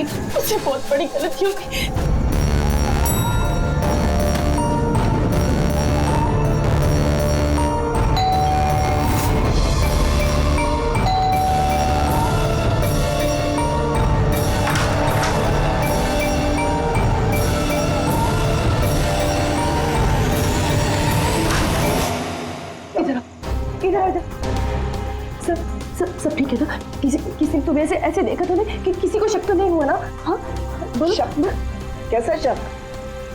मुझसे बहुत बड़ी गलती हो गई। सब ठीक है ना? किसी तुम्हें ऐसे देखा तो नहीं कि किसी को शक तो नहीं हुआ ना? हाँ बोलो। शक? कैसा शक?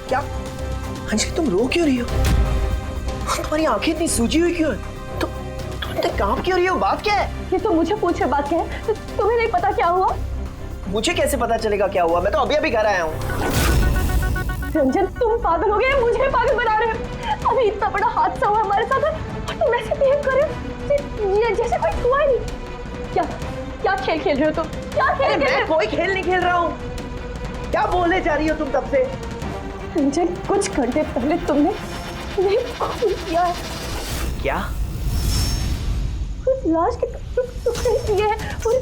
क्या अंजलि तुम रो क्यों रही हो? तुम्हारी आंखें इतनी सूजी हुई क्यों है? तुम इतने कांप क्यों रही हो? बात क्या है? ये तो मुझे पूछे बात क्या है? तो तुम्हें नहीं पता क्या हुआ? मुझे कैसे पता चलेगा क्या हुआ? मैं तो अभी घर आया हूँ। रंजन तुम पागल हो गए, मुझे पागल बना रहे हो। अभी इतना बड़ा हादसा हुआ हमारे साथ और तुम ऐसे बिहेव कर रहे हो जैसे कोई हुआ ही नहीं। क्या खेल खेल रहे हो तुम? क्या खेल खेल रहे हो? कोई खेल नहीं खेल रहा हूँ। क्या बोलने जा रही हो तुम तब से? रंजन कुछ घंटे पहले तुमने खून किया है। क्या? उस लाश के टुकड़े किए हैं और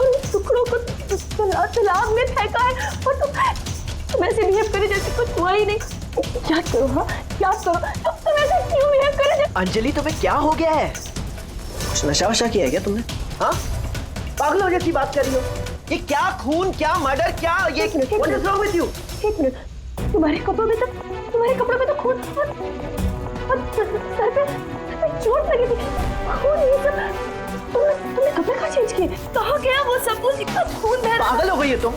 उन टुकड़ों को तालाब में फेंका है और तुम ऐसे बिहेव करे जैसे कुछ हुआ ही नहीं। क्या करो? हाँ क्या करो? तुम ऐसे क्यों बिहेव करे? अंजलि तुम्हें क्या हो गया है? कुछ नशा वशा किया है क्या तुमने? हाँ पागलों जैसी बात कर रही हो। ये क्या खून, क्या मर्डर, क्या ये What is wrong with you? एक मिनट, तुम्हारे कपड़ों में तो खून और सर पे चोट लगी थी। खून ये सब तुमने कपड़े कहाँ चेंज किए? कहाँ गया वो सब कुछ? इतना खून बह रहा। पागल हो गई हो तुम?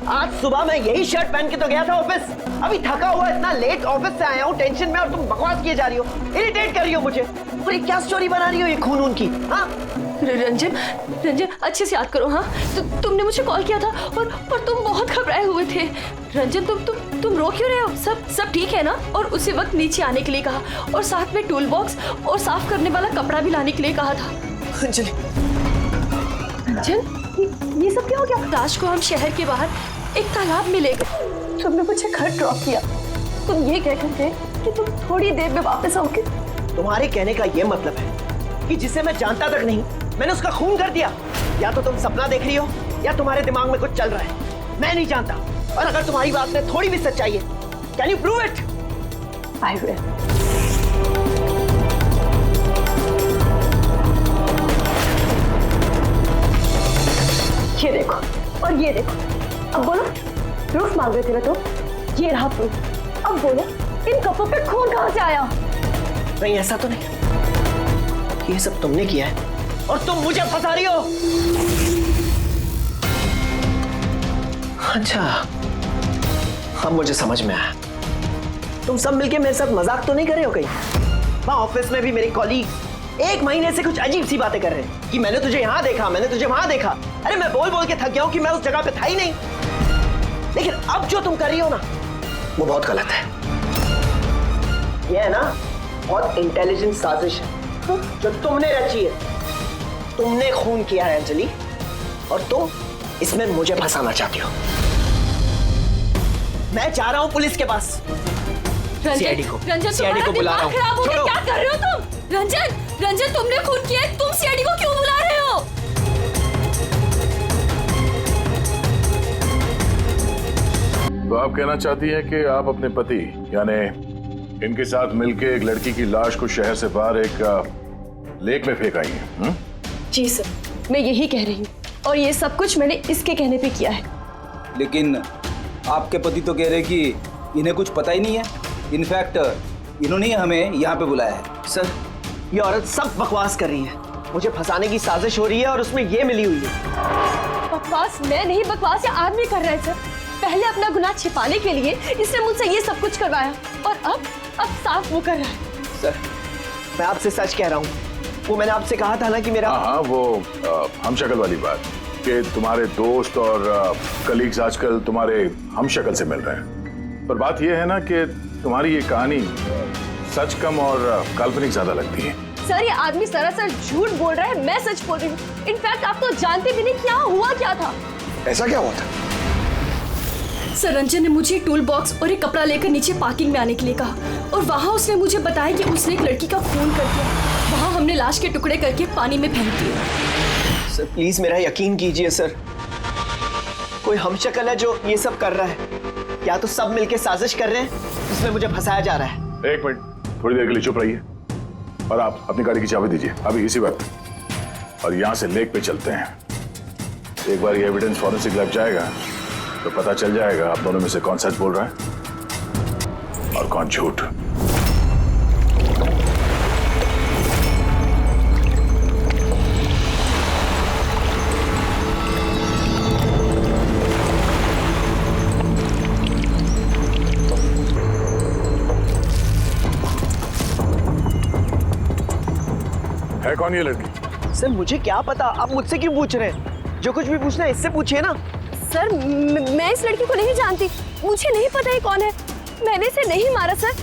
आज सुबह मैं यही शर्ट पहन के तो गया था ऑफिस। अभी थका हुआ इतना लेट ऑफिस से आया हूँ टेंशन में और तुम बकवास किए जा रही हो, इरिटेट कर रही हो मुझे। और ये क्या स्टोरी बना रही हो ये खून उनकी? हाँ रंजन अच्छे से याद करो। हाँ तुमने मुझे कॉल किया था और तुम बहुत घबराए हुए थे। रंजन तुम रो क्यों रहे हो? सब ठीक है ना? और उसी वक्त नीचे आने के लिए कहा और साथ में टूल बॉक्स और साफ करने वाला कपड़ा भी लाने के लिए कहा था। अंजलि रंजन ये सब क्या हो गया? लाश को हम शहर के बाहर एक तालाब में ले गए। तुमने मुझे घर ड्रॉप किया। तुम ये कहकर गए कि तुम थोड़ी देर में वापस आओगे। तुम्हारे कहने का ये मतलब है कि जिसे मैं जानता तक नहीं मैंने उसका खून कर दिया? या तो तुम सपना देख रही हो या तुम्हारे दिमाग में कुछ चल रहा है। मैं नहीं जानता। और अगर तुम्हारी बात में थोड़ी भी सच्चाई है, can you prove it? I will. ये देखो और ये देखो। अब बोलो, प्रूफ मांग रहे थे ना तुम? ये रहा प्रूफ। अब बोलो इन कपड़ों पे खून कहां से आया? नहीं ऐसा तो नहीं। ये सब तुमने किया है और तुम मुझे फंसा रही हो। अच्छा अब मुझे समझ में आया। तुम सब मिलके मेरे साथ मजाक तो नहीं कर रहे हो कहीं? वहां ऑफिस में भी मेरे कॉलीग 1 महीने से कुछ अजीब सी बातें कर रहे हैं कि मैंने तुझे यहां देखा, मैंने तुझे वहां देखा। अरे मैं बोल बोल के थक गया हूं कि मैं उस जगह पे था ही नहीं। लेकिन अब जो तुम कर रही हो ना वो बहुत गलत है। ये है ना बहुत इंटेलिजेंट साजिश है जो तुमने रची है। तुमने खून किया है अंजलि और तुम इसमें मुझे फंसाना चाहती हो। मैं जा रहा हूं पुलिस के पास। सीआईडी को बुला रहा हूं। क्या कर रहे हो तुम? रंजन तुमने खून किया है, तुम सीआईडी को क्यों बुला रहे हो? तो आप कहना चाहती हैं कि आप अपने पति यानी इनके साथ मिलके एक लड़की की लाश को शहर से बाहर एक लेक में फेंक आई हैं? जी सर, मैं यही कह रही हूँ और ये सब कुछ मैंने इसके कहने पे किया है। लेकिन आपके पति तो कह रहे कि इन्हें कुछ पता ही नहीं है। इनफैक्ट इन्होंने हमें यहाँ पे बुलाया है। सर ये औरत सब बकवास कर रही है। मुझे फंसाने की साजिश हो रही है और उसमें ये मिली हुई है। बकवास मैं नहीं, बकवास ये आदमी कर रहा है सर। पहले अपना गुनाह छिपाने के लिए इसने मुझसे ये सब कुछ करवाया और अब साफ वो कर रहा है। सर मैं आपसे सच कह रहा हूँ। वो मैंने आपसे कहा था ना कि मेरा हाँ वो हम शक्ल वाली बात कि तुम्हारे दोस्त और कलीग्स आजकल तुम्हारे हम शक्ल से मिल रहे हैं। पर बात यह है ना कि तुम्हारी ये कहानी सच कम और काल्पनिक ज्यादा लगती है। सर ये आदमी सरासर झूठ बोल रहा है, मैं सच बोल रही हूँ। इनफैक्ट आप तो जानते भी नहीं क्या हुआ क्या था। ऐसा क्या हुआ था? सर रंजन ने मुझे टूल बॉक्स और एक कपड़ा लेकर नीचे पार्किंग में आने के लिए कहा और वहाँ उसने मुझे बताया कि उसने एक लड़की का खून कर दिया। वहाँ हमने लाश के टुकड़े करके पानी में फेंक दिए। सर प्लीज मेरा यकीन कीजिए सर। कोई हमशक्ल है जो ये सब कर रहा है, या तो सब मिलके साजिश कर रहे हैं जिसमें मुझे फंसाया जा रहा है। एक मिनट, थोड़ी देर के लिए चुप रहिए और आप अपनी गाड़ी की चाबी दीजिए अभी इसी वक्त, और यहाँ से लेक पे चलते हैं। एक बार ये एविडेंस फॉरेंसिक लैब जाएगा तो पता चल जाएगा आप दोनों में से कौन सच बोल रहा है और कौन झूठ। है कौन ये लड़की? सर मुझे क्या पता, आप मुझसे क्यों पूछ रहे हैं? जो कुछ भी पूछना है इससे पूछिए ना। सर मैं इस लड़की को नहीं जानती, मुझे नहीं पता ये कौन है। मैंने इसे नहीं मारा सर,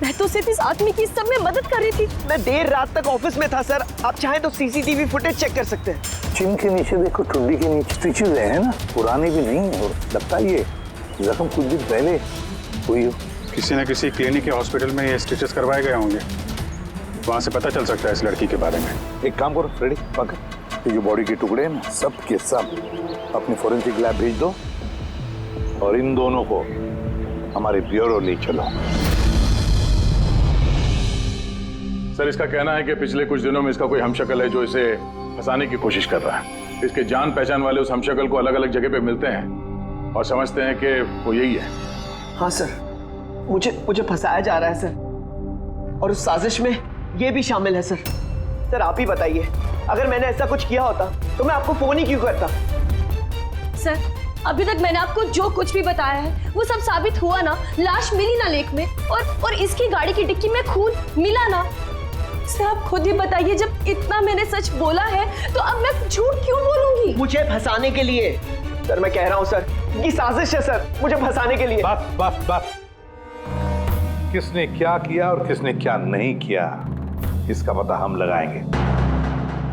मैं तो सिर्फ इस आदमी की सब में मदद कर रही थी। मैं देर रात तक ऑफिस में था सर, आप चाहें तो सीसीटीवी फुटेज चेक कर सकते हैं। चिन के नीचे देखो, ठुड्डी के नीचे स्टिचेस है ना, पुराने भी नहीं है और लगता है ये जख्म कुछ दिन पहले हुई हो। किसी न किसी क्लिनिक या हॉस्पिटल में ये स्टिचेस करवाए गए होंगे, वहाँ से पता चल सकता है इस लड़की के बारे में। एक काम करो फ्रेडी, पकड़ ये जो बॉडी के टुकड़े हैं ना, सब के सब अपने फोरेंसिक लैब भेज दो और इन दोनों को हमारे ब्यूरो ले चलो। सर इसका कहना है कि पिछले कुछ दिनों में इसका कोई हमशक्ल है जो इसे फंसाने की कोशिश कर रहा है। इसके जान पहचान वाले उस हमशक्ल को अलग अलग जगह पे मिलते हैं और समझते हैं कि वो यही है। हाँ सर, मुझे फंसाया जा रहा है सर, और उस साजिश में ये भी शामिल है सर। सर आप ही बताइए, अगर मैंने ऐसा कुछ किया होता तो मैं आपको फोन ही क्यों करता? सर अभी तक मैंने आपको जो कुछ भी बताया है वो सब साबित हुआ ना। लाश मिली ना लेक में, और इसकी गाड़ी की डिक्की में खून मिला ना। सर आप खुद ही बताइए, जब इतना मैंने सच बोला है तो अब मैं झूठ क्यों बोलूंगी? मुझे फंसाने के लिए। सर मैं कह रहा हूँ सर, ये साजिश है सर, मुझे फंसाने के लिए। बस किसने क्या किया और किसने क्या नहीं किया इसका पता हम लगाएंगे।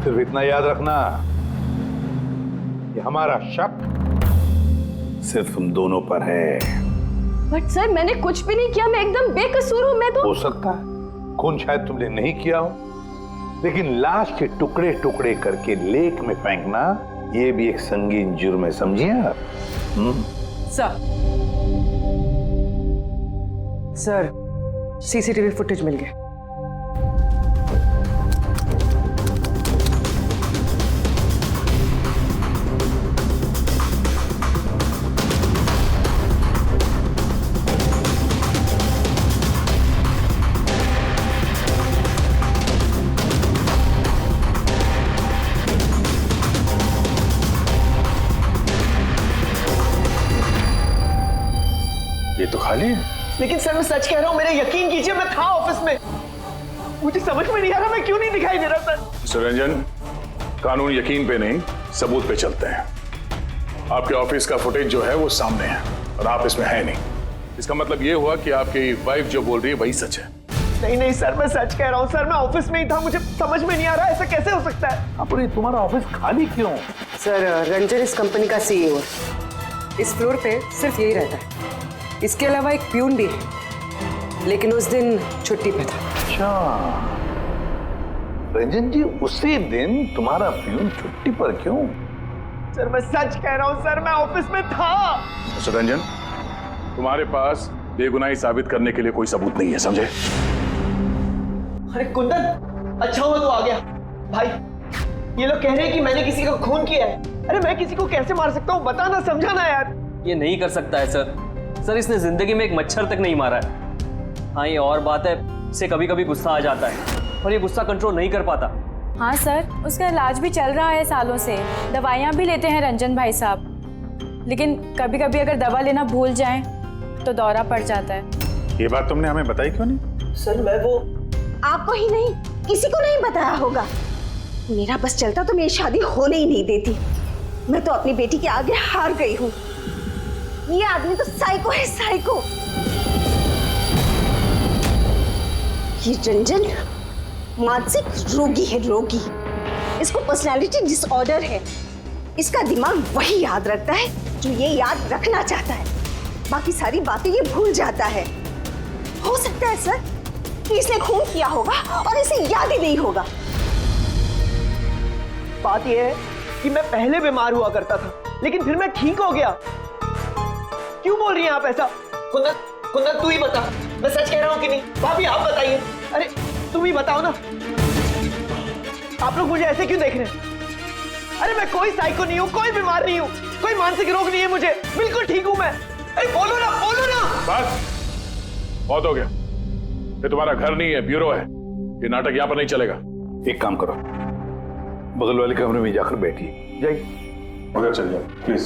सिर्फ इतना याद रखना कि हमारा शक सिर्फ तुम दोनों पर है। बट सर मैंने कुछ भी नहीं किया, मैं एकदम बेकसूर हूँ। मैं तो हो सकता है खून शायद तुमने नहीं किया हो, लेकिन लाश के टुकड़े टुकड़े करके लेक में फेंकना ये भी एक संगीन जुर्म है, समझिए आप? सर सीसीटीवी फुटेज मिल गया। ये तो खाली है। लेकिन सर मैं सच कह रहा हूँ, मेरा यकीन कीजिए, मैं था ऑफिस में। मुझे समझ में नहीं आ रहा मैं क्यों नहीं दिखाई दे रहा सर। मिस्टर रंजन, कानून यकीन पे नहीं सबूत पे चलते हैं। आपके ऑफिस का फुटेज जो है वो सामने है और आप इसमें है नहीं। इसका मतलब ये हुआ कि आपकी वाइफ जो बोल रही है वही सच है। नहीं सर, मैं सच कह रहा हूँ सर, मैं ऑफिस में ही था, मुझे समझ में नहीं आ रहा ऐसा कैसे हो सकता है। अपने तुम्हारा ऑफिस खाली क्यों? सर रंजन इस कंपनी का सीईओ है। इस फ्लोर पे सिर्फ यही रहता है। इसके अलावा एक प्यून भी है, लेकिन उस दिन छुट्टी पे था। अच्छा रंजन जी, उसी दिन तुम्हारा प्यून छुट्टी पर क्यों? सर मैं सच कह रहा हूँ सर, मैं ऑफिस में था। मिस्टर रंजन, तुम्हारे पास बेगुनाही साबित करने के लिए कोई सबूत नहीं है, समझे? अरे कुंदन, अच्छा हुआ तू आ गया। भाई ये लोग कह रहे हैं कि मैंने किसी को खून किया है। अरे मैं किसी को कैसे मार सकता हूँ, बताना, समझाना यार। ये नहीं कर सकता है सर, इसने जिंदगी में एक मच्छर तक नहीं मारा है। हाँ ये और बात है, इसे कभी कभी गुस्सा आ जाता है और ये गुस्सा कंट्रोल नहीं कर पाता। हाँ सर, उसका इलाज भी चल रहा है सालों से, दवाइयाँ भी लेते हैं रंजन भाई साहब, लेकिन कभी कभी अगर दवा लेना भूल जाएं तो दौरा पड़ जाता है। ये बात तुमने हमें बताई क्यों नहीं? सर मैं वो आपको ही नहीं किसी को नहीं बताया होगा। मेरा बस चलता तो मेरी शादी होने ही नहीं देती। मैं तो अपनी बेटी के आगे हार गई हूँ। ये आदमी तो साइको है, साइको। ये रंजन मानसिक रोगी है, रोगी। इसको पर्सनालिटी डिसऑर्डर है। इसका दिमाग वही याद रखता है जो ये याद रखना चाहता है, बाकी सारी बातें ये भूल जाता है। हो सकता है सर कि इसने खून किया होगा और इसे याद ही नहीं होगा। बात यह है कि मैं पहले बीमार हुआ करता था, लेकिन फिर मैं ठीक हो गया। क्यों बोल रही हैं आप ऐसा? कुंदन, कुंदन तू ही बता, मैं सच कह रहा हूँ कि नहीं? भाभी आप बताइए। अरे तुम ही बताओ ना, आप लोग मुझे ऐसे क्यों देख रहे हैं? अरे मैं कोई साइको नहीं हूँ, कोई बीमार नहीं हूँ, कोई मानसिक रोग नहीं है मुझे, बिल्कुल ठीक हूँ मैं। अरे बोलो ना, बोलो ना। बस बहुत हो गया। ये तुम्हारा घर नहीं है, ब्यूरो है। ये नाटक यहाँ पर नहीं चलेगा। एक काम करो, बगल वाले कमरे में जाकर बैठिए, जाइए। मगर चल जाओ प्लीज।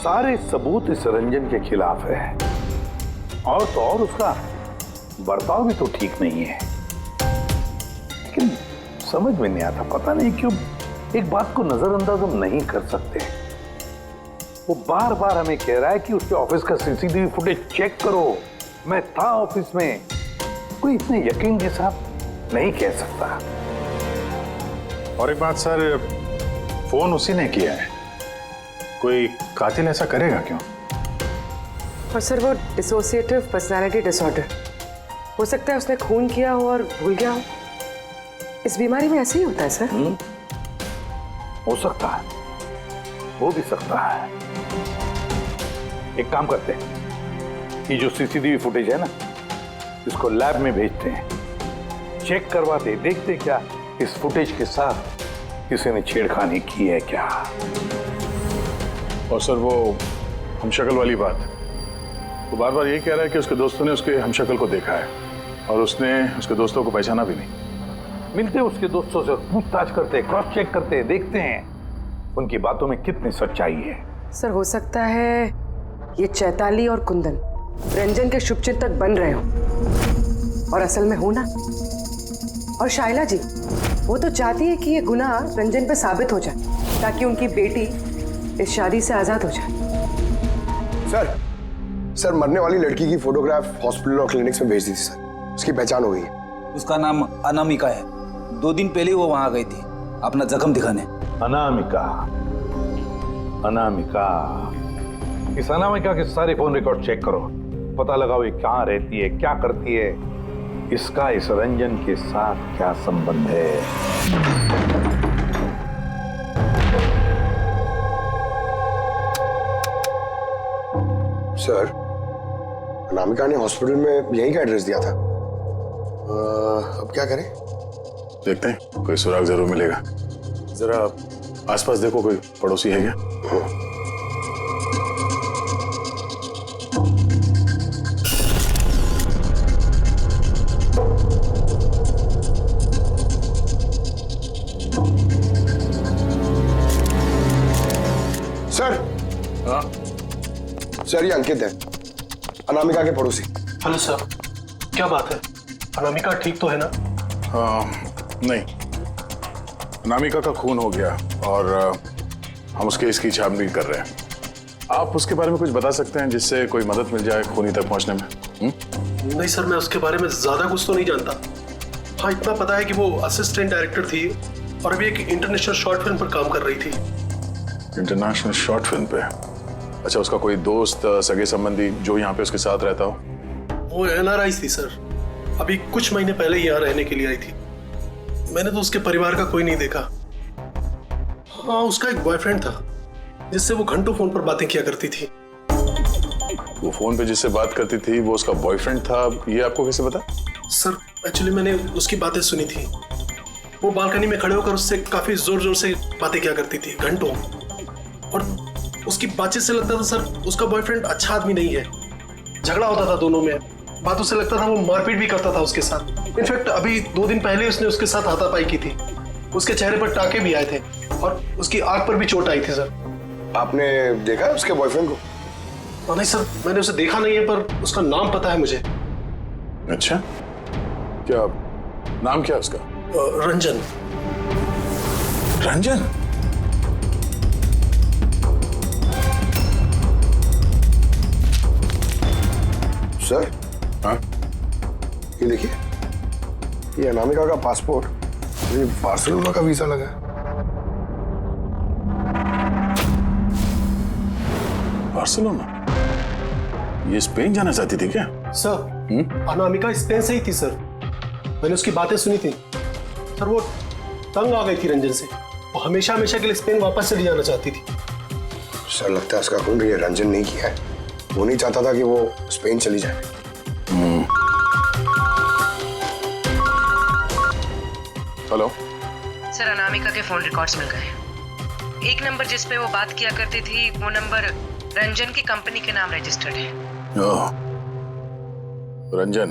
सारे सबूत इस रंजन के खिलाफ है, और तो और उसका बर्ताव भी तो ठीक नहीं है। लेकिन समझ में नहीं आता, पता नहीं क्यों एक बात को नजरअंदाज हम नहीं कर सकते। वो बार बार हमें कह रहा है कि उसके ऑफिस का सीसीटीवी फुटेज चेक करो। मैं था ऑफिस में, कोई इतने यकीन के साथ नहीं कह सकता। और एक बात सर, फोन उसी ने किया है, कोई कातिल ऐसा करेगा क्यों? और सर वो डिसोसिएटिव पर्सनालिटी डिसऑर्डर, हो सकता है उसने खून किया हो और भूल गया हो। इस बीमारी में ऐसे ही होता है सर। हो सकता है, हो भी सकता है। एक काम करते हैं, ये जो सीसीटीवी फुटेज है ना, इसको लैब में भेजते हैं, चेक करवाते, देखते क्या इस फुटेज के साथ किसी ने छेड़खानी की है क्या। और सर वो हमशक्ल वाली बात, वो बार बार ये कह रहा है कि उसके दोस्तों ने उसके हमशक्ल को देखा है और उसने उसके दोस्तों को पहचाना भी नहीं। मिलते उसके दोस्तों से पूछताछ करते, क्रॉस चेक करते, देखते हैं उनकी बातों में कितनी सच्चाई है। सर हो सकता है ये चैताली और कुंदन रंजन के शुभचिंतक बन रहे हो, और असल में हो ना। और शाइला जी, वो तो चाहती है कि ये गुनाह रंजन पे साबित हो जाए ताकि उनकी बेटी इस शादी से आजाद हो जाए। सर मरने वाली लड़की की फोटोग्राफ हॉस्पिटल और क्लिनिक्स में भेज दी थी सर, उसकी पहचान हो गई है। उसका नाम अनामिका है। 2 दिन पहले वो वहां गई थी अपना जख्म दिखाने। अनामिका, अनामिका, इस अनामिका के सारे फोन रिकॉर्ड चेक करो, पता लगाओ ये कहाँ रहती है, क्या करती है, इसका इस रंजन के साथ क्या संबंध है। सर अनामिका ने हॉस्पिटल में यहीं का एड्रेस दिया था। अब क्या करें? देखते हैं, कोई सुराग जरूर मिलेगा। जरा आसपास देखो, कोई पड़ोसी है क्या? सर, हाँ सर ये अंकित है, अनामिका के पड़ोसी। हेलो सर, क्या बात है? अनामिका ठीक तो है ना? नहीं, अनामिका का खून हो गया और हम उसके इसकी छानबीन कर रहे हैं। आप उसके बारे में कुछ बता सकते हैं जिससे कोई मदद मिल जाए खूनी तक पहुंचने में? नहीं सर, मैं उसके बारे में ज्यादा कुछ तो नहीं जानता। हाँ, इतना पता है कि वो असिस्टेंट डायरेक्टर थी और अभी एक इंटरनेशनल शॉर्ट फिल्म पर काम कर रही थी। इंटरनेशनल शॉर्ट फिल्म पे? अच्छा, उसका कोई दोस्त, सगे संबंधी जो यहाँ पे उसके साथ रहता हो? वो NRI थी सर, अभी कुछ महीने पहले यहाँ रहने के लिए आई थी। मैंने तो उसके परिवार का कोई नहीं देखा। हाँ, उसका एक बॉयफ्रेंड था जिससे वो घंटों फोन पर बातें किया करती थी। वो फोन पे जिससे बात करती थी वो उसका बॉयफ्रेंड था, ये आपको कैसे पता? सर एक्चुअली मैंने उसकी बातें सुनी थी। वो बालकनी में खड़े होकर उससे काफी जोर जोर से बातें किया करती थी घंटों, और उसकी बातचीत से लगता था सर उसका बॉयफ्रेंड अच्छा आदमी नहीं है। झगड़ा होता था दोनों में, बातों से लगता था वो मारपीट भी करता था उसके साथ। इनफैक्ट अभी 2 दिन पहले उसने उसके साथ हाथापाई की थी। उसके चेहरे पर टाके भी आए थे और उसकी आंख पर भी चोट आई थी सर। आपने देखा है उसके बॉयफ्रेंड को? नहीं सर, मैंने उसे देखा नहीं है, पर उसका नाम पता है मुझे। अच्छा, क्या नाम क्या है उसका? रंजन। रंजन? सर, हाँ? ये देखिए, ये अनामिका का पासपोर्ट, ये बार्सिलोना का वीजा लगा है। बार्सिलोना? ये स्पेन जाना चाहती थी क्या? सर, अनामिका स्पेन से ही थी सर। मैंने उसकी बातें सुनी थी सर। वो तंग आ गई थी रंजन से। वो हमेशा हमेशा के लिए स्पेन वापस चली जाना चाहती थी। सर लगता है उसका खून ये रंजन नहीं किया है। वो नहीं चाहता था कि वो स्पेन चली जाए। हेलो सर, अनामिका के फोन रिकॉर्ड्स मिल गए। एक नंबर जिस पे वो बात किया करती थी वो नंबर रंजन की कंपनी के नाम रजिस्टर्ड है। रंजन,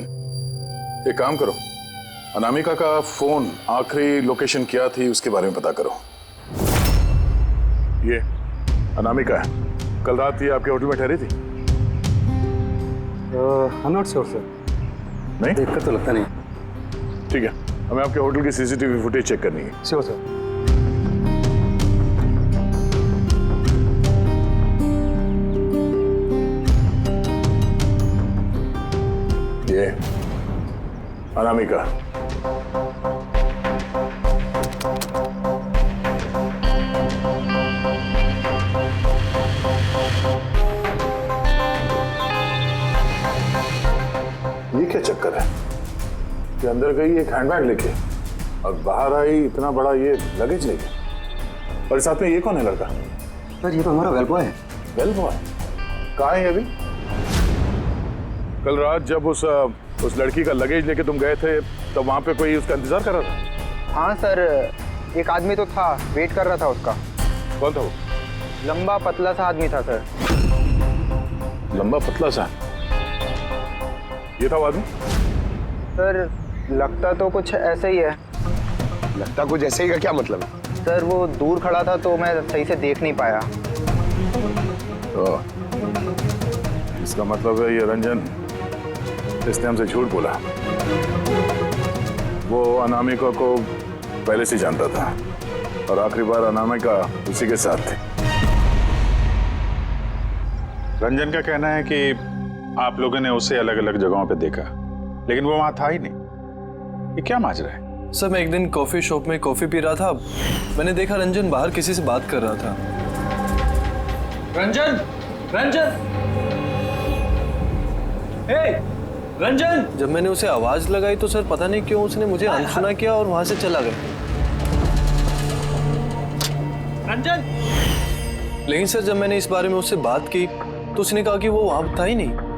एक काम करो, अनामिका का फोन आखिरी लोकेशन क्या थी उसके बारे में पता करो। ये अनामिका है, कल रात ये आपके होटल में ठहरी थी? आई नॉट श्योर सर, नहीं देखकर तो लगता नहीं। ठीक है, हमें आपके होटल की सीसीटीवी फुटेज चेक करनी है। Sure sir. ये अनामिका, ये क्या चक्कर है कि अंदर गई एक हैंडबैग लेके और बाहर आई इतना बड़ा ये लगेज लेके, और साथ में ये कौन है लड़का? सर ये तो हमारा वेल बॉय है। वेल बॉय कहाँ है अभी? कल रात जब उस लड़की का लगेज लेके तुम गए थे तब वहां पे कोई उसका इंतजार कर रहा था? हाँ सर, एक आदमी तो था, वेट कर रहा था उसका। कौन था वो? लंबा पतला सा आदमी था सर। लंबा पतला सा? ये था वो आदमी? सर लगता तो कुछ ऐसे ही है। लगता कुछ ऐसे ही का क्या मतलब है? सर वो दूर खड़ा था तो मैं सही से देख नहीं पाया। तो इसका मतलब है ये रंजन, इसने हमसे झूठ बोला। वो अनामिका को पहले से जानता था और आखिरी बार अनामिका उसी के साथ थी। रंजन का कहना है कि आप लोगों ने उसे अलग अलग जगहों पे देखा, लेकिन वो वहां था ही नहीं। ये क्या माजरा है? सर मैं एक दिन कॉफी शॉप में कॉफी पी रहा था, मैंने देखा रंजन बाहर किसी से बात कर रहा था। रंजन, रंजन, हे, रंजन! जब मैंने उसे आवाज लगाई तो सर पता नहीं क्यों उसने मुझे अनसुना किया और वहां से चला गया। रंजन! लेकिन सर जब मैंने इस बारे में उससे बात की तो उसने कहा कि वो वहां था ही नहीं।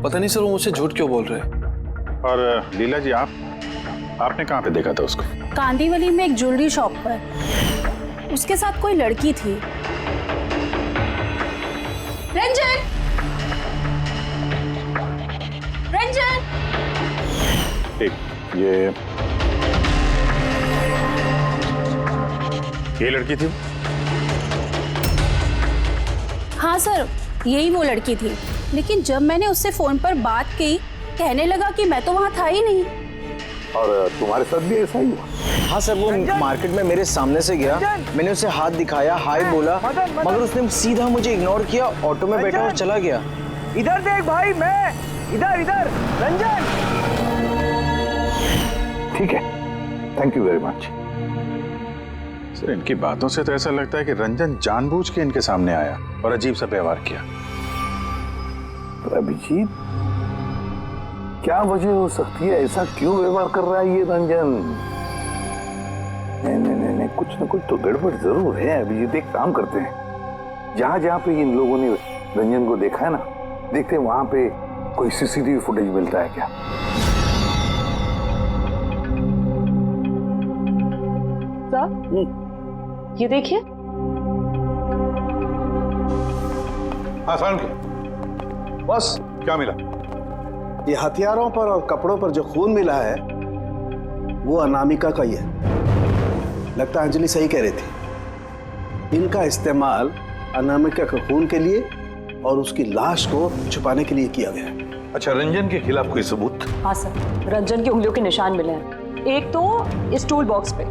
पता नहीं सर वो मुझसे झूठ क्यों बोल रहे हैं। और लीला जी, आपने कहाँ पे देखा था उसको? कांदीवली में एक ज्वेलरी शॉप पर उसके साथ कोई लड़की थी। रंजन! रंजन! एक ये लड़की थी? हाँ सर, यही वो लड़की थी, लेकिन जब मैंने उससे फोन पर बात की कहने लगा कि मैं तो वहां था ही नहीं। और तुम्हारे साथ भी ऐसा ही हुआ? हाँ सर, वो मार्केट में मेरे सामने से गया, मैंने उसे हाथ दिखाया, हाय बोला, मगर उसने सीधा मुझे इग्नोर किया, ऑटो में बैठा और चला गया। इधर देख भाई, मैं इधर इधर। रंजन! ठीक है, thank you very much. Sir इनकी बातों से तो ऐसा लगता है कि रंजन जानबूझ के इनके सामने आया और अजीब सा व्यवहार किया। तो अभिजीत, क्या वजह हो सकती है? ऐसा क्यों व्यवहार कर रहा है ये रंजन? नहीं, कुछ ना कुछ तो गड़बड़ जरूर है। अभिजीत, एक काम करते हैं, जहां जहां पे इन लोगों ने रंजन को देखा है ना, देखते हैं वहां पे कोई सीसीटीवी फुटेज मिलता है क्या। ये देखिए। हाँ सारुण, बस क्या मिला? ये हथियारों पर और कपड़ों पर जो खून मिला है वो अनामिका का ही है। लगता है अंजलि सही कह रही थी, इनका इस्तेमाल अनामिका के खून के लिए और उसकी लाश को छुपाने के लिए किया गया है। अच्छा, रंजन के खिलाफ कोई सबूत? हाँ सर, रंजन की उंगलियों के निशान मिले हैं। एक तो इस टूल बॉक्स पे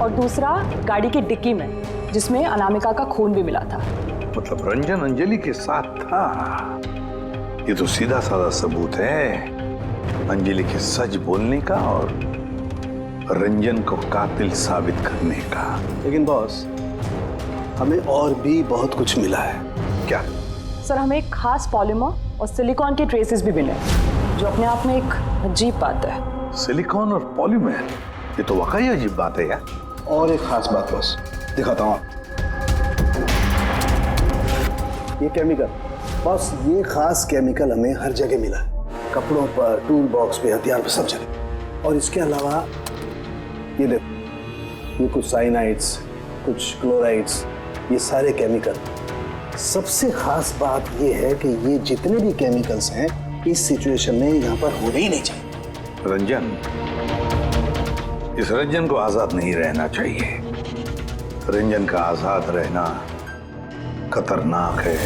और दूसरा गाड़ी की डिक्की में, जिसमें अनामिका का खून भी मिला था। मतलब रंजन अंजलि के साथ था। ये तो सीधा साधा सबूत है अंजलि के सच बोलने का और रंजन को कातिल साबित करने का। लेकिन बॉस, हमें और भी बहुत कुछ मिला है। क्या? सर हमें एक खास पॉलीमर और सिलिकॉन के ट्रेसेस भी मिले, जो अपने आप में एक अजीब बात है। सिलिकॉन और पॉलीमर, ये तो वाकई अजीब बात है यार। और एक खास बात बस दिखाता हूँ आप। ये केमिकल, बस ये खास केमिकल हमें हर जगह मिला है, कपड़ों पर, टूल बॉक्स पे, हथियार पे, सब जगह। और इसके अलावा ये देखो, ये कुछ साइनाइड्स, कुछ क्लोराइड्स, ये सारे केमिकल। सबसे खास बात ये है कि ये जितने भी केमिकल्स हैं इस सिचुएशन में यहाँ पर होने ही नहीं चाहिए। रंजन, इस रंजन को आजाद नहीं रहना चाहिए। रंजन का आजाद रहना खतरनाक है।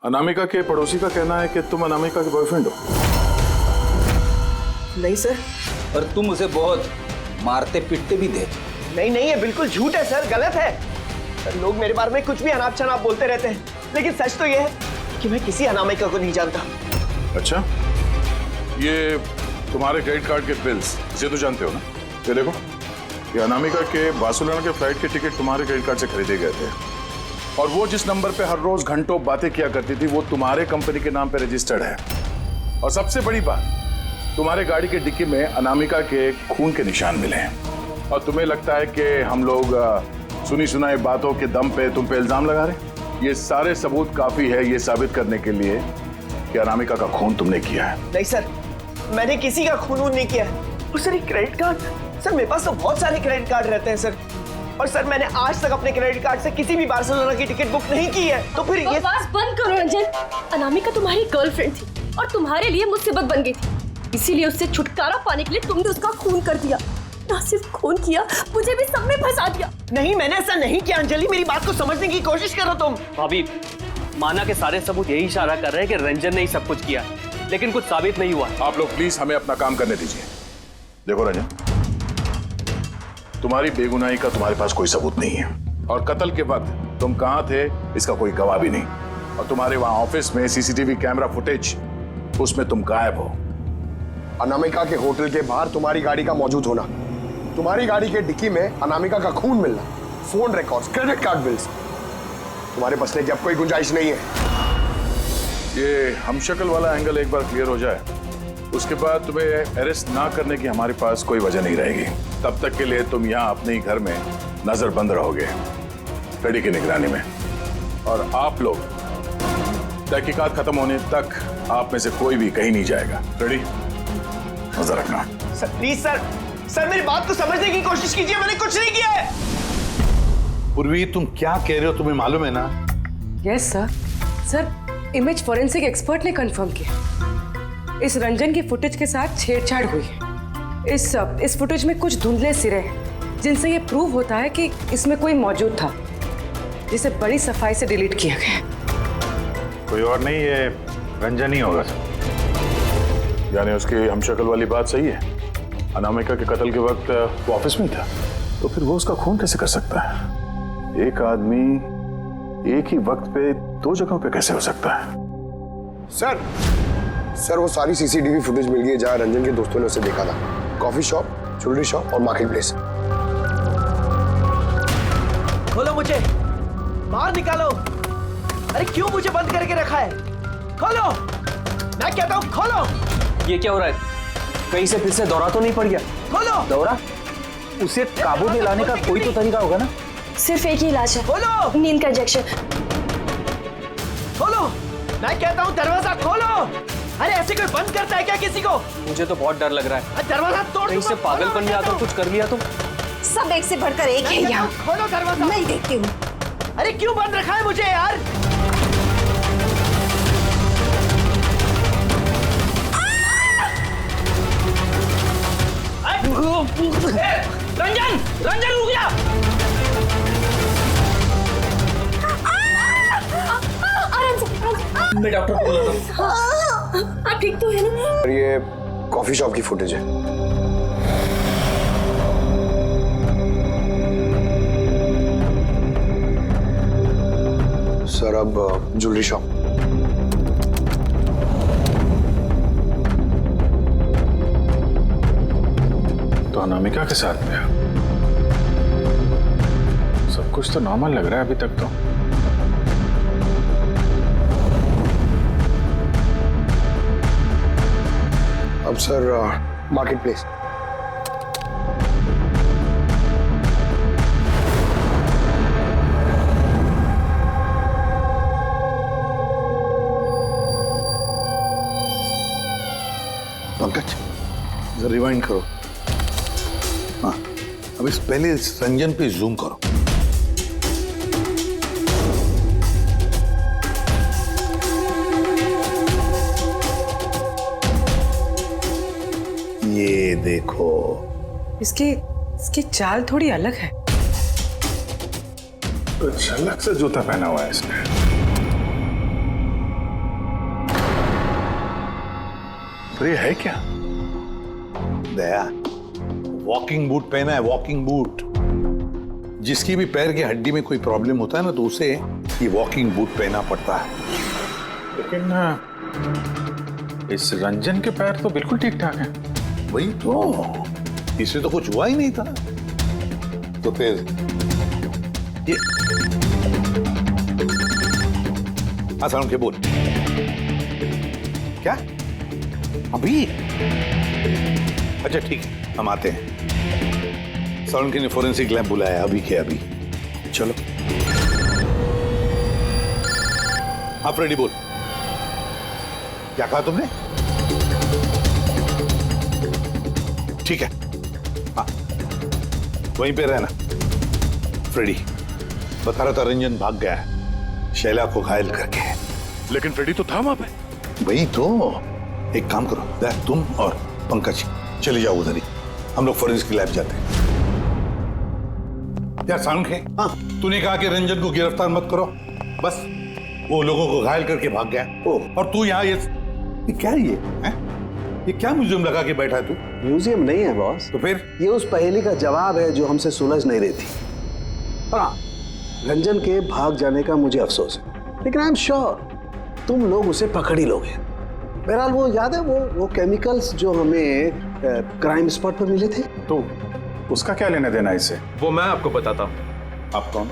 अनामिका के पड़ोसी का कहना है कि तुम अनामिका के बॉयफ्रेंड हो। नहीं सर। और तुम उसे बहुत मारते पीटते भी थे। नहीं नहीं, ये बिल्कुल झूठ है सर, गलत है सर। लोग मेरे बारे में कुछ भी अनाप शनाप बोलते रहते हैं, लेकिन सच तो ये है कि मैं किसी अनामिका को नहीं जानता। अच्छा, ये तुम्हारे क्रेडिट कार्ड के बिल्स, इसे तो जानते हो ना? ये देखो, ये अनामिका के बार्सिलोना के फ्लाइट के टिकट तुम्हारे क्रेडिट कार्ड से खरीदे गए थे, और वो जिस नंबर पे हर रोज घंटों बातें किया करती थी वो तुम्हारे कंपनी के नाम पे रजिस्टर्ड है। और सबसे बड़ी बात, तुम्हारे गाड़ी के डिक्की में अनामिका के खून के निशान मिले हैं। और तुम्हें लगता है कि हम लोग सुनी सुनाई बातों के दम पे तुम पे इल्जाम लगा रहे? ये सारे सबूत काफी है ये साबित करने के लिए कि अनामिका का खून तुमने किया है। नहीं सर, मैंने किसी का खून नहीं किया है। और सर, ये क्रेडिट कार्ड, सर मेरे पास तो बहुत सारे क्रेडिट कार्ड रहते हैं सर। और सर, मैंने आज तक अपने क्रेडिट कार्ड से किसी भी बार्सिलोना की टिकट बुक नहीं की है। तो फिर ये बकवास बंद करो रंजन। अनामिका तुम्हारी गर्लफ्रेंड थी और तुम्हारे लिए मुसीबत बन गई थी, इसीलिए उससे छुटकारा पाने के लिए तुमने उसका खून कर दिया। ना सिर्फ खून किया, मुझे भी सब में फंसा दिया। नहीं, मैंने ऐसा नहीं किया अंजलि, मेरी बात को समझने की कोशिश करो तुम। भाभी, माना के सारे सबूत यही इशारा कर रहे हैं कि रंजन ने ही सब कुछ किया, लेकिन कुछ साबित नहीं हुआ। आप लोग प्लीज हमें अपना काम करने दीजिए। देखो रंजन, तुम्हारी बेगुनाही का तुम्हारे पास कोई सबूत नहीं है, और कत्ल के वक्त तुम कहां थे इसका कोई गवाह भी नहीं, और तुम्हारे वहां ऑफिस में सीसीटीवी कैमरा फुटेज, उसमें तुम गायब हो। अनामिका के होटल के बाहर तुम्हारी गाड़ी का मौजूद होना, तुम्हारी गाड़ी के डिक्की में अनामिका का खून मिलना, phone records, credit card bills, तुम्हारे बचने की अब कोई गुंजाइश नहीं है। ये हमशक्ल वाला एंगल एक बार क्लियर हो जाए, उसके बाद तुम्हें अरेस्ट ना करने की हमारे पास कोई वजह नहीं रहेगी। तब तक के लिए तुम यहाँ अपने ही घर में नजरबंद रहोगे, कड़ी की निगरानी में। और आप लोग तहकीकात खत्म होने तक आप में से कोई भी कहीं नहीं जाएगा। रेडी? नजर रखना। सर प्लीज सर, सर मेरी बात को समझने की कोशिश कीजिए, मैंने कुछ नहीं किया है। पूर्वी, तुम क्या कह रहे हो तुम्हें मालूम है ना? Yes sir. Sir, image forensic expert ने कंफर्म किया इस रंजन की फुटेज के साथ छेड़छाड़ हुई है। इस फुटेज में कुछ धुंधले सिरे हैं जिनसे ये प्रूव होता है कि इसमें कोई मौजूद था, जिसे बड़ी सफाई से डिलीट किया गया। कोई और नहीं, ये रंजन ही होगा सर। यानी उसकी हमशक्ल वाली बात सही है, अनामिका के कत्ल के वक्त वो ऑफिस में था, तो फिर वो उसका खून कैसे कर सकता है? एक आदमी एक ही वक्त पे दो जगहों पे कैसे हो सकता है? सर वो सारी सीसीटीवी फुटेज मिल गई है जहां रंजन के दोस्तों ने उसे देखा था। कॉफी शॉप, ज्वेलरी शॉप और मार्केट प्लेस। खोलो मुझे, बाहर निकालो। अरे क्यों मुझे बंद करके रखा है? खोलो, मैं कहता हूँ खोलो। ये क्या हो रहा है? कहीं से फिर से दौरा तो नहीं पड़ गया? खोलो। दौरा? उसे काबू में लाने का कोई तो तरीका होगा ना? सिर्फ एक ही इलाज है, खोलो। नींद का इंजेक्शन। खोलो, मैं कहता हूँ दरवाजा खोलो। अरे ऐसे कोई बंद करता है क्या किसी को? मुझे तो बहुत डर लग रहा है। दरवाजा तोड़। कहीं से पागलपन में आकर कुछ कर लिया तो? सब एक से बढ़कर एक है यहाँ। खोलो दरवाजा। मैं देखती हूँ। अरे क्यों बंद रखा है मुझे यार? रंजन, रंजन रुक जा। मैं डॉक्टर को बुलाता हूं। आप ठीक तो है ना? और ये कॉफी शॉप की फुटेज है। सर अब ज्वेलरी शॉप। तो अनामिका के साथ में सब कुछ तो नॉर्मल लग रहा है अभी तक तो। अब सर मार्केट प्लेस। रिवाइंड करो। हाँ, अब इस पहले इस रंजन पे जूम करो। ये देखो, इसकी चाल थोड़ी अलग है। तो झलक से जूता पहना हुआ है इसने। तो ये है क्या? दया, वॉकिंग बूट पहना है, वॉकिंग बूट। जिसकी भी पैर की हड्डी में कोई प्रॉब्लम होता है ना, तो उसे ये वॉकिंग बूट पहना पड़ता है। लेकिन इस रंजन के पैर तो बिल्कुल ठीक ठाक हैं। वही तो, इससे तो कुछ हुआ ही नहीं था। तो फिर ये आसान के बोल, क्या अभी? अच्छा ठीक है, हम आते हैं। साउंड ने फोरेंसिक लैब बुलाया, अभी के अभी। चलो आप रेडी? बोल, क्या कहा तुमने? ठीक है, हाँ वहीं पे रहना। फ्रेडी बता रहा था रंजन भाग गया है शैला को घायल करके। लेकिन फ्रेडी तो था वहां पे। वही तो, एक काम करो, तुम और पंकज चले जाओ उधर ही, हम लोग फोरेंसिक लैब जाते हैं। यार साउंड है, हाँ तूने कहा कि रंजन को गिरफ्तार मत करो, बस वो लोगों को घायल करके भाग गया। और तू यहाँ ये क्या है ये क्या म्यूजियम लगा के बैठा है तू? म्यूजियम नहीं है बॉस। तो फिर? ये उस पहेली का जवाब है जो हमसे सुलझ नहीं रही थी। और हाँ, रंजन के भाग जाने का मुझे अफसोस है, लेकिन आई एम श्योर तुम लोग उसे पकड़ ही लोगे। बहरहाल वो याद है वो केमिकल्स जो हमें क्राइम स्पॉट पर मिले थे? तो उसका क्या लेना देना इससे? वो मैं आपको बताता हूँ। आप कौन?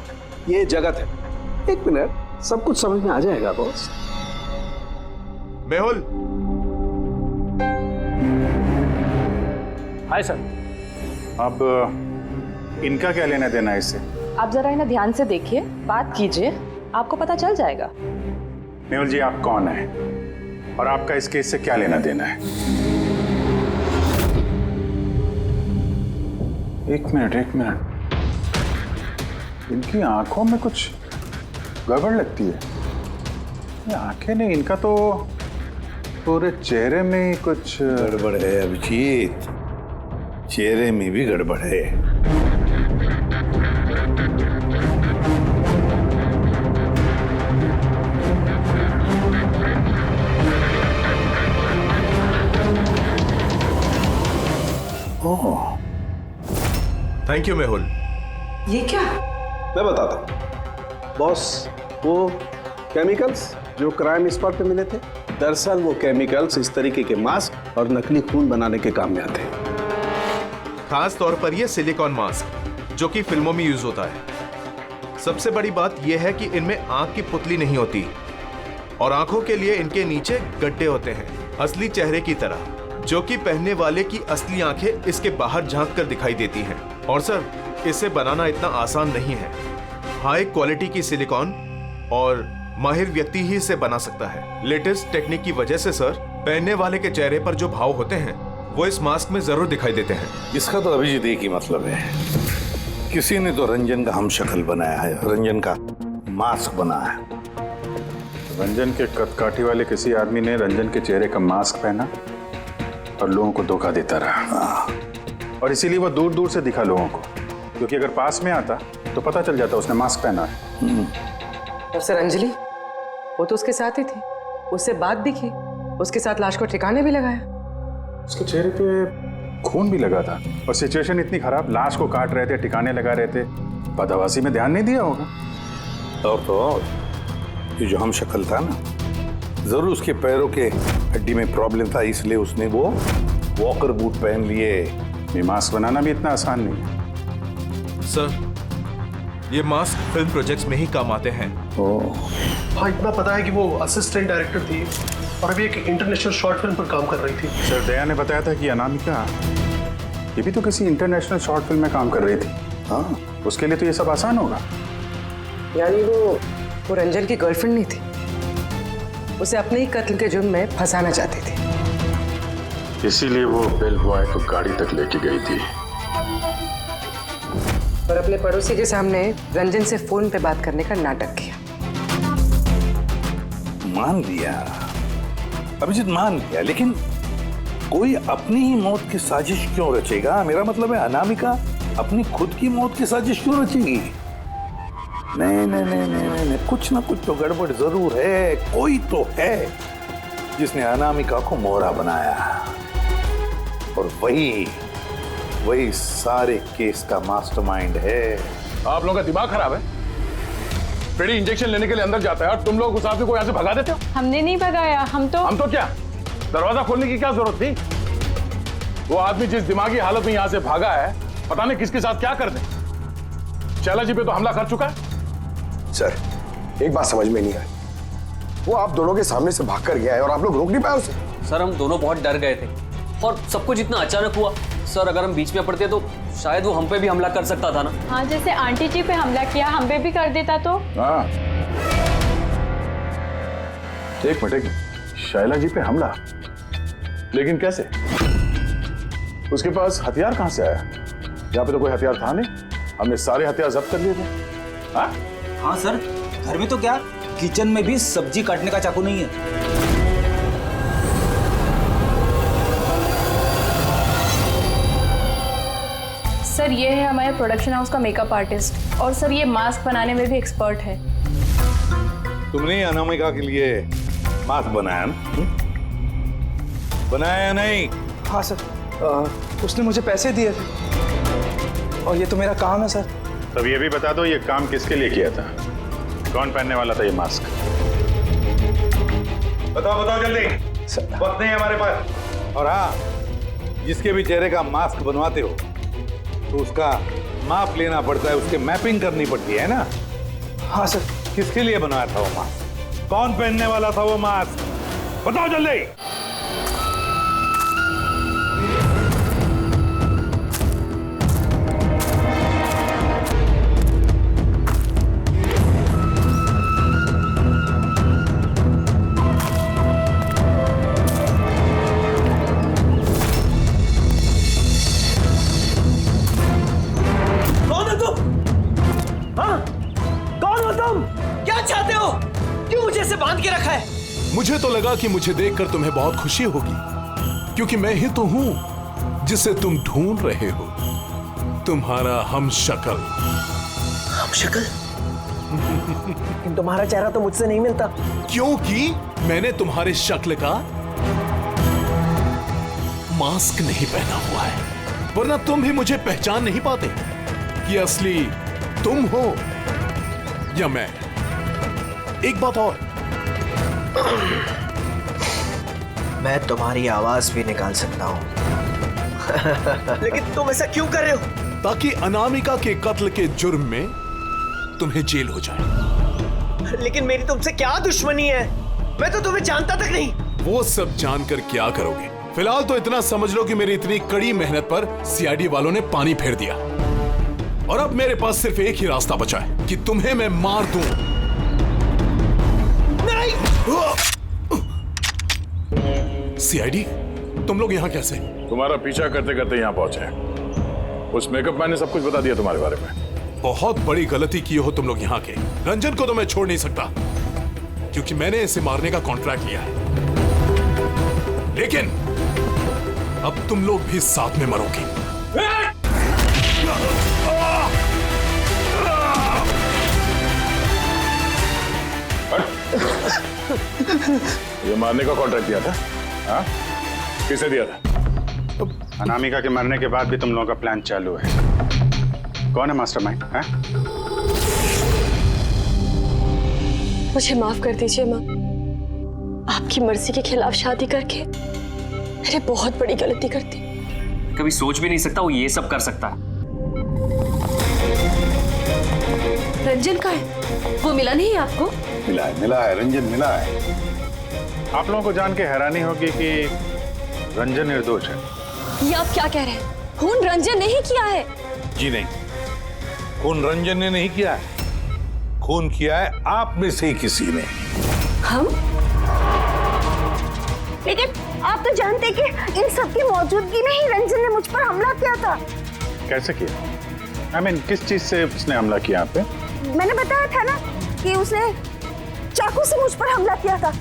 ये जगत है। एक मिनट, सब कुछ समझ में आ जाएगा बॉस। मेहुल। Hi sir. अब इनका क्या लेना देना इससे? आप जरा इन्हें ध्यान से देखिए, बात कीजिए, आपको पता चल जाएगा। मेहुल जी, आप कौन है और आपका इस केस से क्या लेना देना है? एक मिनट, इनकी आंखों में कुछ गड़बड़ लगती है। ये आंखें नहीं, इनका तो पूरे चेहरे में कुछ गड़बड़ है अभिजीत, चेहरे में भी गड़बड़ है। ओह, थैंक यू मेहुल। ये क्या? मैं बताता हूँ बॉस, वो केमिकल्स जो क्राइम स्पॉट पे मिले थे, दरअसल वो केमिकल्स इस तरीके के मास्क और नकली खून बनाने के काम में आते हैं। खास तौर पर ये सिलिकॉन मास्क जो कि फिल्मों में यूज होता है। सबसे बड़ी बात यह है कि इनमें आंख की पुतली नहीं होती और आंखों के लिए इनके नीचे गड्ढे होते हैं, असली चेहरे की तरह, जो कि पहनने वाले की असली आंखें इसके बाहर झांक कर दिखाई देती हैं। और सर, इसे बनाना इतना आसान नहीं है। हाई क्वालिटी की सिलिकॉन और माहिर व्यक्ति ही इसे बना सकता है। लेटेस्ट टेक्निक की वजह से सर, पहनने वाले के चेहरे पर जो भाव होते हैं वो इस मास्क में जरूर दिखाई देते हैं। इसका तो अभिजीत एक ही मतलब है, किसी ने तो रंजन का हमशक्ल बनाया है, रंजन का मास्क बनाया है। रंजन के कदकाठी वाले किसी आदमी ने रंजन के चेहरे का मास्क पहना और लोगों को धोखा देता रहा। और इसीलिए वो दूर दूर से दिखा लोगों को, क्योंकि अगर पास में आता तो पता चल जाता उसने मास्क पहना है। और सर अंजलि, वो तो उसके साथ ही थी, उससे बात भी की, उसके साथ लाश को ठिकाने भी लगाया। उसके चेहरे पे खून भी लगा था और सिचुएशन इतनी खराब, लाश को काट रहे थे, ठिकाने लगा रहे थे, बदहवासी में ध्यान नहीं दिया होगा। और तो और ये जो हमशक्ल था ना, जरूर उसके पैरों के हड्डी में प्रॉब्लम था, इसलिए उसने वो वॉकर बूट पहन लिए। ये मास्क बनाना भी इतना आसान नहीं है। सर, ये मास्क फिल्म प्रोजेक्ट्स में ही काम आते हैं। हाँ, इतना पता है कि वो असिस्टेंट डायरेक्टर थी और अभी एक इंटरनेशनल शॉर्ट फिल्म पर काम कर रही थी। सर, दया ने बताया था कि अनामिका ये भी तो किसी इंटरनेशनल शॉर्ट फिल्म में काम कर रही थी। हाँ, उसके लिए तो ये सब आसान होगा। यानी वो रंजन की गर्लफ्रेंड नहीं थी, उसे अपने ही कत्ल के जुर्म में फंसाना चाहती थी। इसीलिए वो बेल बॉय को गाड़ी तक लेके गई थी। और अपने पड़ोसी के सामने रंजन से फोन पे बात करने का नाटक किया। मान लिया अभिजीत, मान लिया, लेकिन कोई अपनी ही मौत की साजिश क्यों रचेगा? मेरा मतलब है अनामिका अपनी खुद की मौत की साजिश क्यों रचेगी? नहीं नहीं नहीं नहीं नहीं, नहीं। कुछ ना कुछ तो गड़बड़ जरूर है। कोई तो है जिसने अनामिका को मोहरा बनाया, और वही सारे केस का मास्टरमाइंड है। आप लोगों का दिमाग खराब है। फ्रेडी इंजेक्शन लेने के लिए अंदर जाता है और तुम लोग उस आदमी को यहाँ से भगा देते हो। हमने नहीं भगाया, हम तो क्या दरवाजा खोलने की क्या जरूरत थी? वो आदमी जिस दिमागी हालत में यहाँ से भागा है, पता नहीं किसके साथ क्या कर दे। शैला जी पे तो हमला कर चुका है। सर, एक बात समझ में नहीं आई, वो आप दोनों के सामने से भाग कर गया है और आप लोग रोक नहीं पाए उसे। सर हम दोनों बहुत डर गए थे और सब कुछ इतना अचानक हुआ। सर अगर हम बीच में पड़ते तो शायद वो हम पे भी हमला कर सकता था ना। हाँ, जैसे आंटी जी पे हमला किया हम पे भी कर देता तो। हाँ, एक मिनट, शैला जी पे हमला, लेकिन कैसे? उसके पास हथियार कहां से आया? यहाँ पे तो कोई हथियार था नहीं, हमने सारे हथियार जब्त कर लिए थे। हाँ सर, घर में तो क्या, किचन में भी सब्जी काटने का चाकू नहीं है। सर ये है हमारे प्रोडक्शन हाउस का मेकअप आर्टिस्ट, और सर ये मास्क बनाने में भी एक्सपर्ट है। तुमने अनामिका के लिए मास्क बनाया ना? बनाया नहीं? हाँ सर, उसने मुझे पैसे दिए थे और ये तो मेरा काम है सर। तब ये भी बता दो, ये काम किसके लिए किया था? कौन पहनने वाला था ये मास्क? बताओ बताओ जल्दी, वक्त नहीं है हमारे पास। और हाँ, जिसके भी चेहरे का मास्क बनवाते हो तो उसका माप लेना पड़ता है, उसके मैपिंग करनी पड़ती है ना? हाँ सर। किसके लिए बनवाया था वो मास्क? कौन पहनने वाला था वो मास्क? बताओ जल्दी। मुझे तो लगा कि मुझे देखकर तुम्हें बहुत खुशी होगी, क्योंकि मैं ही तो हूं जिसे तुम ढूंढ रहे हो, तुम्हारा हमशक्ल। हमशक्ल? तुम्हारा चेहरा तो मुझसे नहीं मिलता। क्योंकि मैंने तुम्हारे शक्ल का मास्क नहीं पहना हुआ है, वरना तुम भी मुझे पहचान नहीं पाते कि असली तुम हो या मैं। एक बात और, मैं तुम्हारी आवाज भी निकाल सकता हूं। लेकिन तुम ऐसा क्यों कर रहे हो? ताकि अनामिका के कत्ल के जुर्म में तुम्हें जेल हो जाए। लेकिन मेरी तुमसे क्या दुश्मनी है? मैं तो तुम्हें जानता तक नहीं। वो सब जानकर क्या करोगे? फिलहाल तो इतना समझ लो कि मेरी इतनी कड़ी मेहनत पर सीआईडी वालों ने पानी फेर दिया, और अब मेरे पास सिर्फ एक ही रास्ता बचा है कि तुम्हें मैं मार दूं। सीआईडी, तुम लोग यहाँ कैसे? तुम्हारा पीछा करते करते यहाँ पहुंचे। उस मेकअप मैन ने सब कुछ बता दिया तुम्हारे बारे में। बहुत बड़ी गलती की हो तुम लोग यहाँ के। रंजन को तो मैं छोड़ नहीं सकता, क्योंकि मैंने इसे मारने का कॉन्ट्रैक्ट लिया है। लेकिन अब तुम लोग भी साथ में मरोगे। ये मारने का कॉन्ट्रैक्ट दिया था? हाँ? किसे दिया था? अनामिका के मरने के बाद भी तुम लोगों का प्लान चालू है। कौन है मास्टरमाइंड? हैं? मुझे माफ कर दीजिए माँ। आपकी मर्जी के खिलाफ शादी करके मैंने बहुत बड़ी गलती कर दी। कभी सोच भी नहीं सकता वो ये सब कर सकता है। रंजन का है? वो मिला नहीं है आपको? मिला है, रंजन मिला है। आप लोगों को जान के हैरानी होगी कि रंजन निर्दोष है। ये आप क्या कह रहे हैं? खून रंजन ने ही किया है? जी नहीं, खून रंजन ने नहीं किया है, खून किया है आप में से ही किसी ने। हम? लेकिन आप तो जानते कि इन सब की मौजूदगी में ही रंजन ने मुझ पर हमला किया था। कैसे किया? I mean, किस चीज से उसने हमला किया आप पे? मैंने बताया था ना कि उसने चाकू से मुझ पर हमला किया था।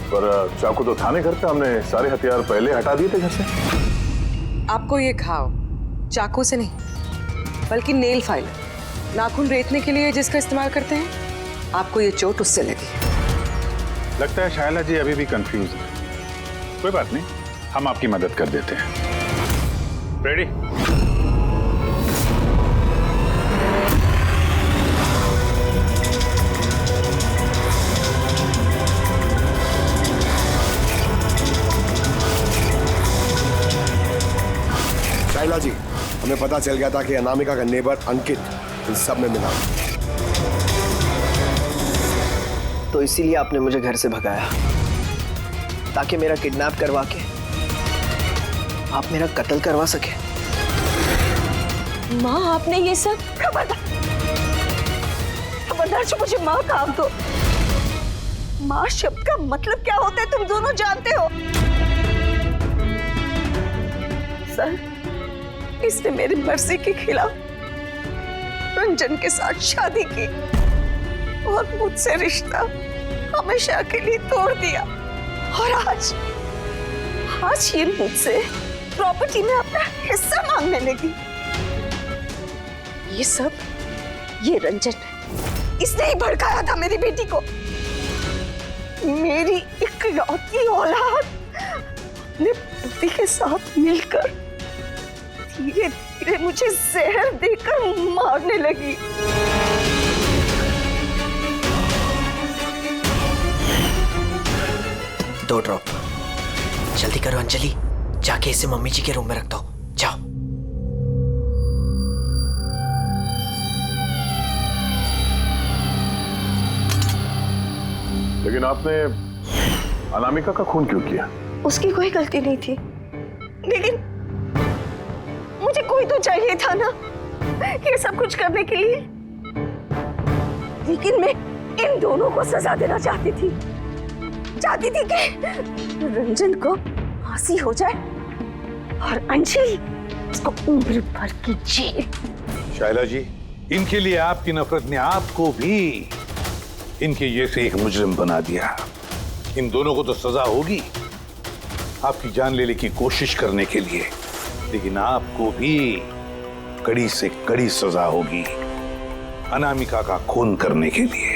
पर चाकू तो थाने घर पे, हमने सारे हथियार पहले हटा दिए थे घर से। आपको ये घाव चाकू से नहीं बल्कि नेल फाइल, नाखून रेतने के लिए जिसका इस्तेमाल करते हैं, आपको ये चोट उससे लगी। लगता है शायला जी अभी भी कंफ्यूज है। कोई बात नहीं, हम आपकी मदद कर देते हैं। रेडी? शाइला जी, हमें पता चल गया था कि अनामिका का नेबर अंकित इन सब में मिला, तो इसीलिए आपने मुझे घर से भगाया ताकि मेरा किडनैप करवा के आप मेरा कत्ल करवा सके। माँ, आपने ये सब? खबरदार जो मुझे माँ काम दो। माँ शब्द का मतलब क्या होता है तुम दोनों जानते हो। सर, इसने मेरी मर्जी के खिलाफ रंजन के साथ शादी की और मुझसे रिश्ता हमेशा के लिए तोड़ दिया, और आज ये मुझसे प्रॉपर्टी में अपना हिस्सा मांगने लगी। ये सब ये रंजन है, इसने ही भड़काया था मेरी बेटी को। मेरी इकलौती औलाद अपने पति के साथ मिलकर धीरे धीरे मुझे जहर देकर मारने लगी। दो ड्रॉप जल्दी करो अंजलि, जाके इसे मम्मी जी के रूम में रख दो। जाओ। लेकिन आपने अनामिका का खून क्यों किया? उसकी कोई गलती नहीं थी, लेकिन मुझे कोई तो चाहिए था ना ये सब कुछ करने के लिए। लेकिन मैं इन दोनों को सजा देना चाहती थी कि रंजन को फांसी हो जाए और अंजलि उसको उम्र भर की जेल। शाइला जी, इनके लिए आपकी नफरत ने आपको भी इनके जैसे एक मुजरिम बना दिया। इन दोनों को तो सजा होगी आपकी जान लेने की कोशिश करने के लिए, लेकिन आपको भी कड़ी से कड़ी सजा होगी अनामिका का खून करने के लिए।